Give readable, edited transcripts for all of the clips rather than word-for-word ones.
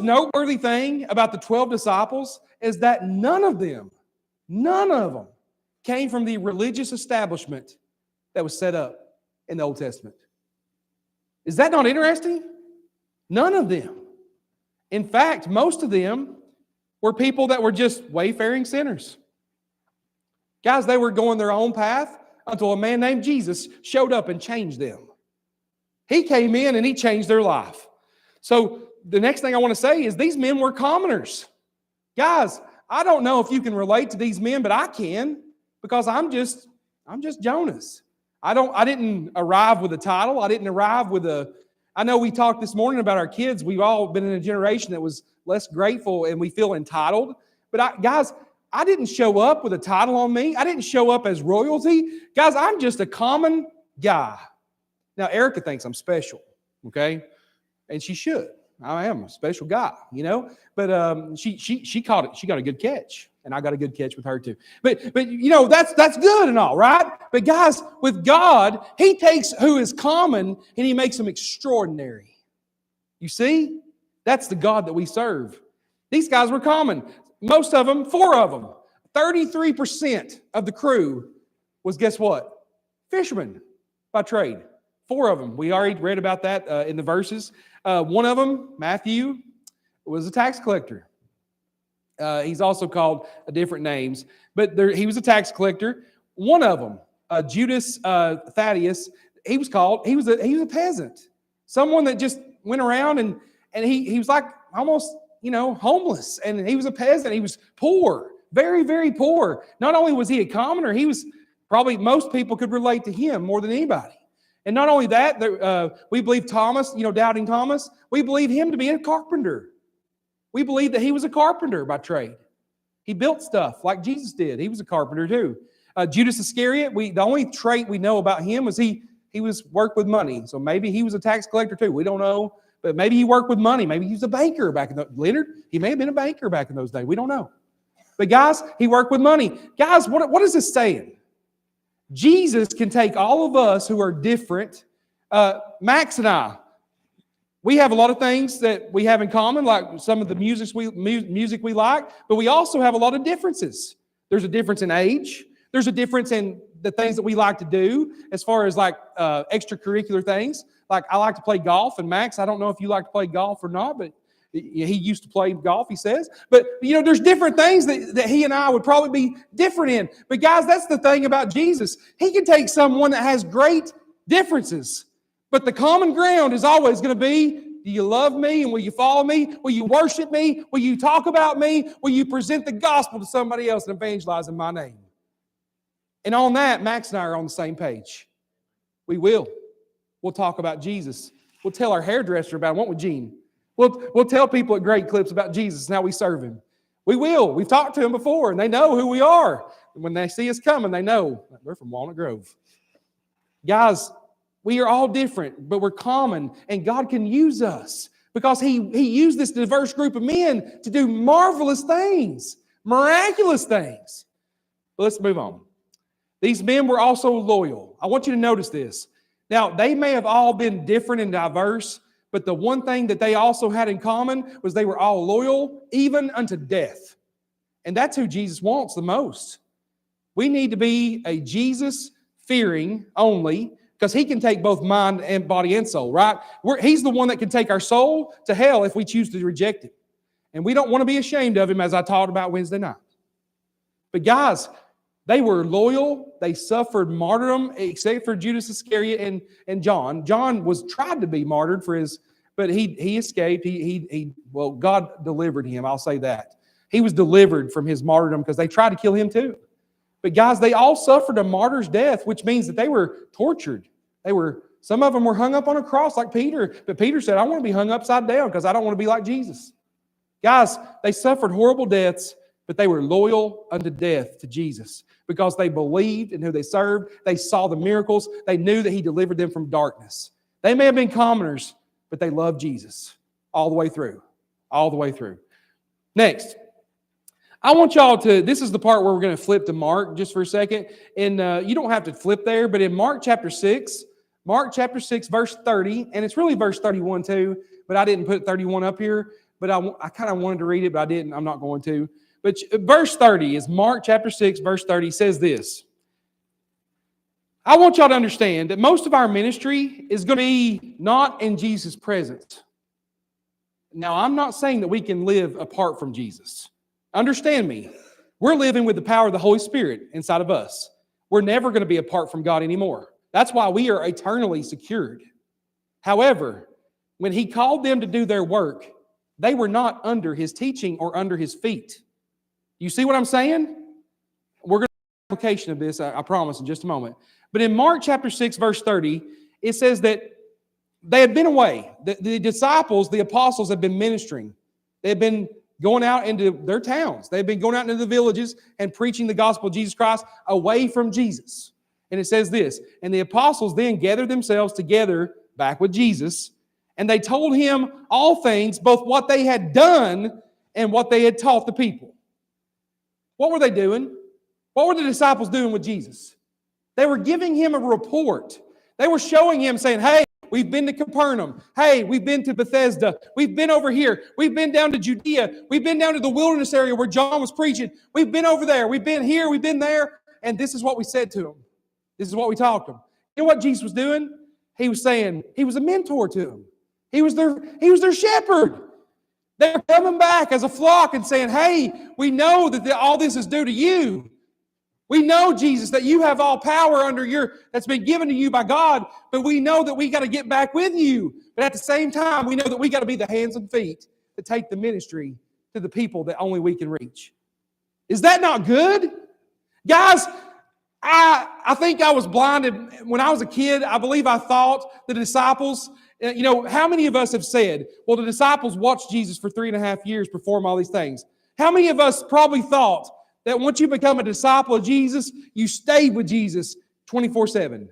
most noteworthy thing about the 12 disciples is that none of them came from the religious establishment that was set up in the Old Testament. Is that not interesting? None of them. In fact, most of them were people that were just wayfaring sinners. Guys, they were going their own path until a man named Jesus showed up and changed them. He came in and he changed their life. So the next thing I want to say is these men were commoners. Guys, I don't know if you can relate to these men, but I can, because I'm just Jonas. I didn't arrive with a title. I didn't arrive with I know we talked this morning about our kids. We've all been in a generation that was less grateful and we feel entitled. But guys, I didn't show up with a title on me. I didn't show up as royalty. Guys, I'm just a common guy. Now, Erica thinks I'm special, okay? And she should. I am a special guy, you know? But she caught it. She got a good catch. And I got a good catch with her too. But you know, that's good and all, right? But guys, with God, He takes who is common and He makes them extraordinary. You see? That's the God that we serve. These guys were common. Most of them, 4 of them, 33% of the crew was, guess what? Fishermen by trade. 4 of them. We already read about that in the verses. One of them, Matthew, was a tax collector. He's also called different names, but he was a tax collector. One of them, Judas Thaddeus, he was a peasant, someone that just went around and he was like almost, you know, homeless, and he was a peasant. He was poor, very, very poor. Not only was he a commoner, he was probably, most people could relate to him more than anybody. And not only that, we believe Thomas, you know, doubting Thomas, we believe him to be a carpenter. We believe that he was a carpenter by trade. He built stuff like Jesus did. He was a carpenter too. Judas Iscariot, the only trait we know about him was he was worked with money. So maybe he was a tax collector too. We don't know. But maybe he worked with money. Maybe he was a banker back in Leonard, he may have been a banker back in those days. We don't know. But guys, he worked with money. Guys, what is this saying? Jesus can take all of us who are different. Max and I, we have a lot of things that we have in common, like some of the music we like, but we also have a lot of differences. There's a difference in age. There's a difference in the things that we like to do as far as like extracurricular things. Like I like to play golf, and Max, I don't know if you like to play golf or not, but he used to play golf, he says. But, you know, there's different things that he and I would probably be different in. But guys, that's the thing about Jesus. He can take someone that has great differences. But the common ground is always going to be, do you love me and will you follow me? Will you worship me? Will you talk about me? Will you present the gospel to somebody else and evangelize in my name? And on that, Max and I are on the same page. We will. We'll talk about Jesus. We'll tell our hairdresser about it, won't we, Gene? We'll tell people at Great Clips about Jesus and how we serve Him. We will. We've talked to Him before, and they know who we are. And when they see us coming, they know we're from Walnut Grove. Guys, we are all different, but we're common, and God can use us because He used this diverse group of men to do marvelous things, miraculous things. But let's move on. These men were also loyal. I want you to notice this. Now, they may have all been different and diverse, but the one thing that they also had in common was they were all loyal, even unto death. And that's who Jesus wants the most. We need to be a Jesus-fearing only, because He can take both mind and body and soul, right? He's the one that can take our soul to hell if we choose to reject Him. And we don't want to be ashamed of Him, as I taught about Wednesday night. But guys, they were loyal. They suffered martyrdom, except for Judas Iscariot and John. John was tried to be martyred but he escaped. Well, God delivered him. I'll say that. He was delivered from his martyrdom because they tried to kill him too. But guys, they all suffered a martyr's death, which means that they were tortured. Some of them were hung up on a cross like Peter. But Peter said, I want to be hung upside down because I don't want to be like Jesus. Guys, they suffered horrible deaths, but they were loyal unto death to Jesus because they believed in who they served. They saw the miracles. They knew that He delivered them from darkness. They may have been commoners, but they loved Jesus all the way through. All the way through. Next, I want y'all to, this is the part where we're going to flip to Mark just for a second. And you don't have to flip there, but in Mark chapter 6, verse 30, and it's really verse 31 too, but I didn't put 31 up here. but I kind of wanted to read it, but I didn't. I'm not going to. But verse 30 is Mark chapter 6, verse 30 says this. I want y'all to understand that most of our ministry is going to be not in Jesus' presence. Now, I'm not saying that we can live apart from Jesus. Understand me. We're living with the power of the Holy Spirit inside of us. We're never going to be apart from God anymore. That's why we are eternally secured. However, when He called them to do their work, they were not under His teaching or under His feet. You see what I'm saying? We're going to have an application of this, I promise, in just a moment. But in Mark chapter 6, verse 30, it says that they had been away. The disciples, the apostles, had been ministering. They had been going out into their towns. They had been going out into the villages and preaching the gospel of Jesus Christ away from Jesus. And it says this, and the apostles then gathered themselves together back with Jesus, and they told Him all things, both what they had done and what they had taught the people. What were they doing? What were the disciples doing with Jesus? They were giving Him a report. They were showing Him, saying, hey, we've been to Capernaum. Hey, we've been to Bethesda. We've been over here. We've been down to Judea. We've been down to the wilderness area where John was preaching. We've been over there. We've been here. We've been there. And this is what we said to them. This is what we talked to them. You know what Jesus was doing? He was saying, He was a mentor to them. He was their shepherd. They're coming back as a flock and saying, hey, we know that all this is due to you. We know, Jesus, that you have all power that's been given to you by God, but we know that we got to get back with you. But at the same time, we know that we got to be the hands and feet to take the ministry to the people that only we can reach. Is that not good? Guys, I think I was blinded when I was a kid. I believe I thought the disciples, how many of us have said, well, the disciples watched Jesus for 3.5 years perform all these things? How many of us probably thought that once you become a disciple of Jesus, you stayed with Jesus 24/7?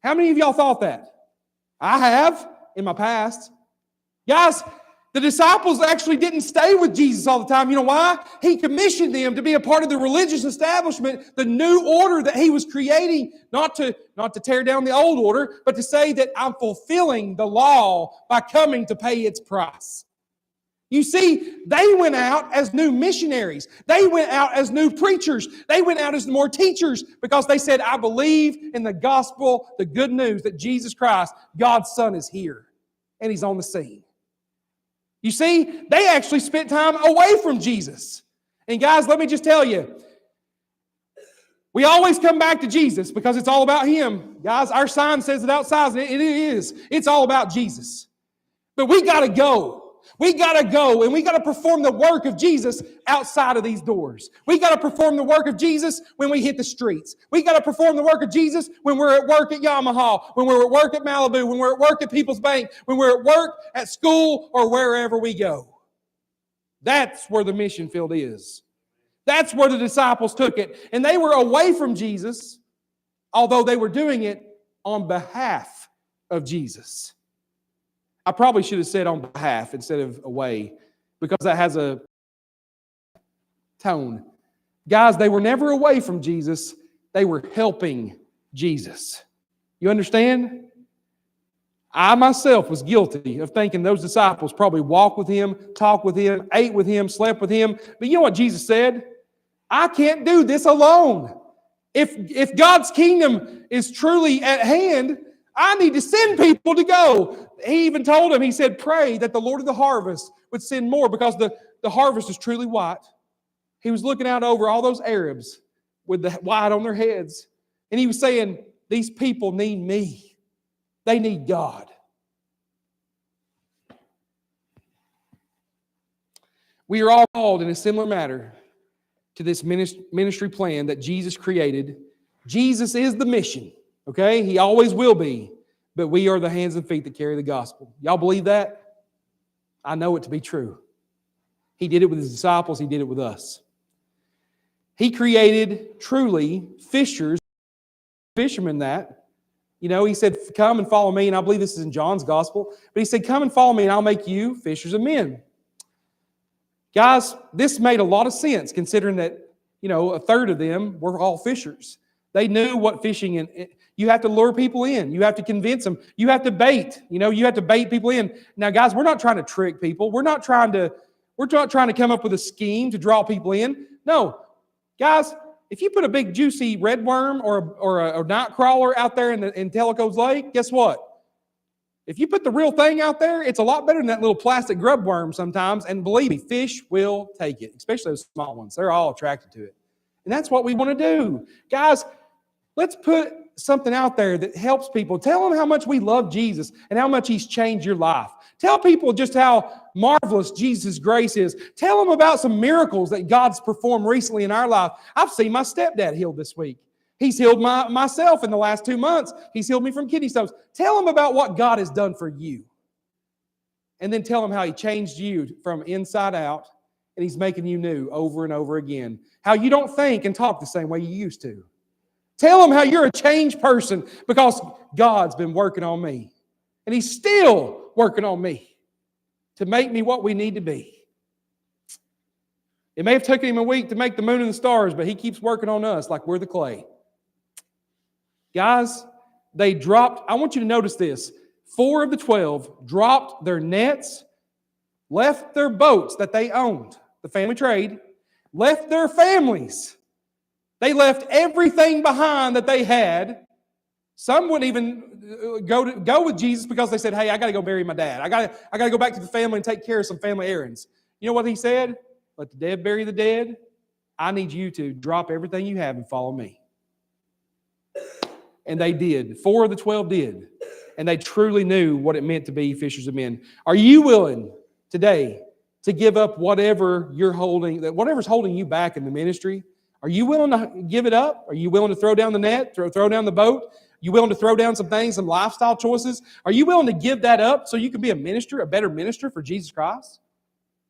How many of y'all thought that? I have in my past. Guys, the disciples actually didn't stay with Jesus all the time. You know why? He commissioned them to be a part of the religious establishment, the new order that He was creating, not to tear down the old order, but to say that I'm fulfilling the law by coming to pay its price. You see, they went out as new missionaries. They went out as new preachers. They went out as more teachers because they said, I believe in the gospel, the good news that Jesus Christ, God's Son, is here and He's on the scene. You see, they actually spent time away from Jesus. And guys, let me just tell you, we always come back to Jesus because it's all about Him. Guys, our sign says it outside, and it is. It's all about Jesus. But we got to go. We got to go and we got to perform the work of Jesus outside of these doors. We got to perform the work of Jesus when we hit the streets. We got to perform the work of Jesus when we're at work at Yamaha, when we're at work at Malibu, when we're at work at People's Bank, when we're at work at school or wherever we go. That's where the mission field is. That's where the disciples took it. And they were away from Jesus, although they were doing it on behalf of Jesus. I probably should have said on behalf instead of away, because that has a tone. Guys, they were never away from Jesus. They were helping Jesus. You understand? I myself was guilty of thinking those disciples probably walked with Him, talked with Him, ate with Him, slept with Him. But you know what Jesus said? I can't do this alone. If God's kingdom is truly at hand, I need to send people to go. He even told him, He said, pray that the Lord of the harvest would send more because the harvest is truly white. He was looking out over all those Arabs with the white on their heads. And He was saying, these people need me. They need God. We are all called in a similar manner to this ministry plan that Jesus created. Jesus is the mission. Okay? He always will be. But we are the hands and feet that carry the gospel. Y'all believe that? I know it to be true. He did it with His disciples. He did it with us. He created truly fishermen that. He said, come and follow me. And I believe this is in John's gospel. But He said, come and follow me and I'll make you fishers of men. Guys, this made a lot of sense considering that, a third of them were all fishers. They knew what fishing and You have to lure people in. You have to convince them. You have to bait. You have to bait people in. Now, guys, we're not trying to trick people. We're not trying to come up with a scheme to draw people in. No. Guys, if you put a big juicy red worm or a night crawler out there in Tellico's Lake, guess what? If you put the real thing out there, it's a lot better than that little plastic grub worm sometimes. And believe me, fish will take it, especially those small ones. They're all attracted to it. And that's what we want to do. Guys, let's put something out there that helps people. Tell them how much we love Jesus and how much He's changed your life. Tell people just how marvelous Jesus' grace is. Tell them about some miracles that God's performed recently in our life. I've seen my stepdad healed this week. He's healed myself in the last 2 months. He's healed me from kidney stones. Tell them about what God has done for you. And then tell them how He changed you from inside out, and He's making you new over and over again. How you don't think and talk the same way you used to. Tell them how you're a changed person because God's been working on me. And He's still working on me to make me what we need to be. It may have taken Him a week to make the moon and the stars, but He keeps working on us like we're the clay. Guys, they dropped, I want you to notice this. 4 of the 12 dropped their nets, left their boats that they owned, the family trade, left their families. They left everything behind that they had. Some wouldn't even go with Jesus because they said, hey, I got to go bury my dad. I got to go back to the family and take care of some family errands. You know what He said? Let the dead bury the dead. I need you to drop everything you have and follow me. And they did. 4 of the 12 did. And they truly knew what it meant to be fishers of men. Are you willing today to give up whatever you're holding, whatever's holding you back in the ministry? Are you willing to give it up? Are you willing to throw down the net, throw down the boat? Are you willing to throw down some things, some lifestyle choices? Are you willing to give that up so you can be a minister, a better minister for Jesus Christ?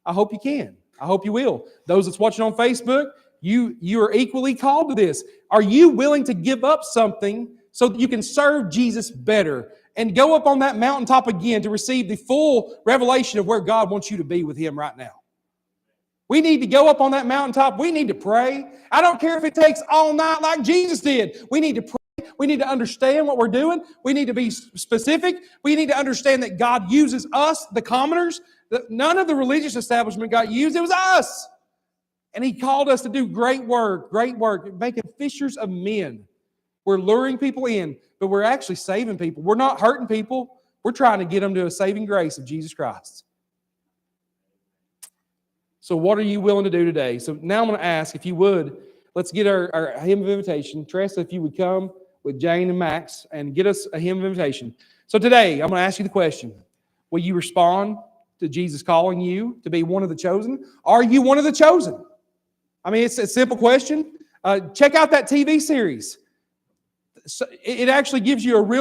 I hope you can. I hope you will. Those that's watching on Facebook, you are equally called to this. Are you willing to give up something so that you can serve Jesus better and go up on that mountaintop again to receive the full revelation of where God wants you to be with Him right now? We need to go up on that mountaintop. We need to pray. I don't care if it takes all night like Jesus did. We need to pray. We need to understand what we're doing. We need to be specific. We need to understand that God uses us, the commoners. None of the religious establishment got used. It was us. And He called us to do great work, making fishers of men. We're luring people in, but we're actually saving people. We're not hurting people. We're trying to get them to a saving grace of Jesus Christ. So what are you willing to do today? So now I'm going to ask, if you would, let's get our hymn of invitation. Tressa, if you would come with Jane and Max and get us a hymn of invitation. So today, I'm going to ask you the question. Will you respond to Jesus calling you to be one of the chosen? Are you one of the chosen? I mean, it's a simple question. Check out that TV series. It actually gives you a real